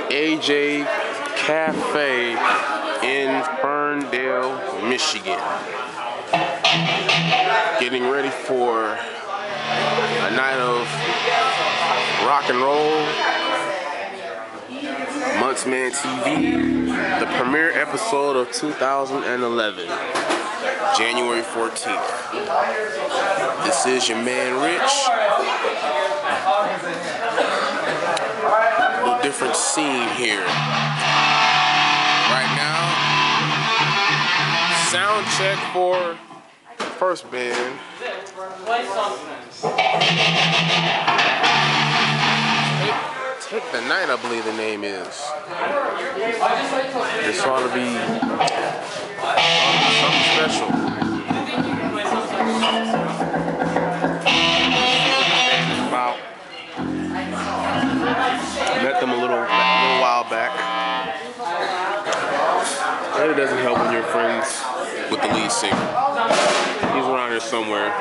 AJ Cafe in Ferndale, Michigan. Getting ready for a night of rock and roll. Muntsman TV, the premiere episode of 2011, January 14th. This is your man Rich. A little different scene here. Right now, sound check for first band. Take the Night, I believe the name is. This ought to be something special. About. Met them a little while back. It doesn't help when you're friends with the lead singer. He's around here somewhere.